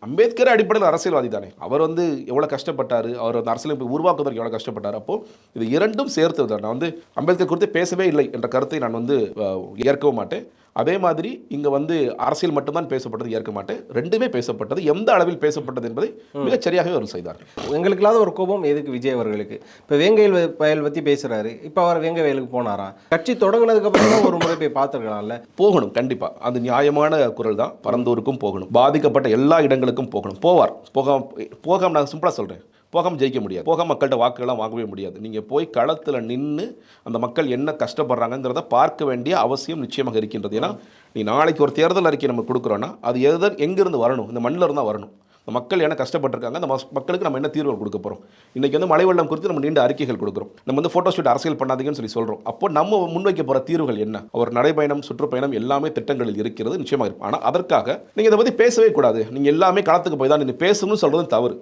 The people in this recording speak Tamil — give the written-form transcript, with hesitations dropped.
அம்பேத்கர் அடிப்படையில் அரசியல்வாதி தானே. அவர் வந்து எவ்வளோ கஷ்டப்பட்டார், அவர் அந்த அரசியலமைப்பை உருவாக்குவதற்கு எவ்வளோ கஷ்டப்பட்டார். அப்போ இது இரண்டும் சேர்த்து தான். நான் வந்து அம்பேத்கர் குறித்து பேசவே இல்லை என்ற கருத்தை நான் வந்து ஏற்கவும் மாட்டேன். அதே மாதிரி இங்கே வந்து அரசியல் மட்டும்தான் பேசப்பட்டது ஏற்க மாட்டேன். ரெண்டுமே பேசப்பட்டது. எந்த அளவில் பேசப்பட்டது என்பதை மிகச் சரியாகவே அவர் செய்தார். எங்களுக்கு இல்லாத ஒரு கோபம் எதுக்கு விஜய் அவர்களுக்கு? இப்போ வேங்கை வயல் பற்றி பேசுகிறாரு, இப்போ அவர் வேங்கை வயலுக்கு போனாரா? கட்சி தொடங்கினதுக்கப்புறம் தான் ஒரு முறை போய் பார்த்துருக்கலாம்ல. போகணும், கண்டிப்பாக. அது நியாயமான குரல் தான். பரந்தூருக்கும் போகணும், பாதிக்கப்பட்ட எல்லா இடங்களுக்கும் போகணும். போவார். போகாம நான் சிம்பிளாக சொல்கிறேன், போகாமல் ஜெயிக்க முடியாது. போகாமல் மக்கள்கிட்ட வாக்குகள்லாம் வாங்கவே முடியாது. நீங்கள் போய் களத்தில் நின்று அந்த மக்கள் என்ன கஷ்டப்படுறாங்கிறத பார்க்க வேண்டிய அவசியம் நிச்சயமாக இருக்கின்றது. ஏன்னா நீ நாளைக்கு ஒரு தேர்தல் அறிக்கை நம்ம கொடுக்குறோன்னா அது எங்கேருந்து வரணும்? இந்த மண்ணில் இருந்தால் வரணும். இந்த மக்கள் என்ன கஷ்டப்பட்டிருக்காங்க, அந்த மக்களுக்கு நம்ம என்ன தீர்வுகள் கொடுக்க போகிறோம்? இன்றைக்கி வந்து மழை வெள்ளம் குறித்து நம்ம நீண்ட அறிக்கைகள் கொடுக்குறோம். நம்ம வந்து ஃபோட்டோ ஷூட் அரசியல் பண்ணாதீங்கன்னு சொல்லி சொல்கிறோம். அப்போ நம்ம முன்வைக்க போகிற தீர்வுகள் என்ன? ஒரு நடைபயணம், சுற்றுப்பயணம் எல்லாமே திட்டங்களில் இருக்கிறது, நிச்சயமாக இருக்கும். ஆனால் அதற்காக நீங்கள் இதை பற்றி பேசவே கூடாது. நீங்கள் எல்லாமே களத்துக்கு போய் தான் நீங்கள் பேசணும்னு சொல்கிறது தவறு.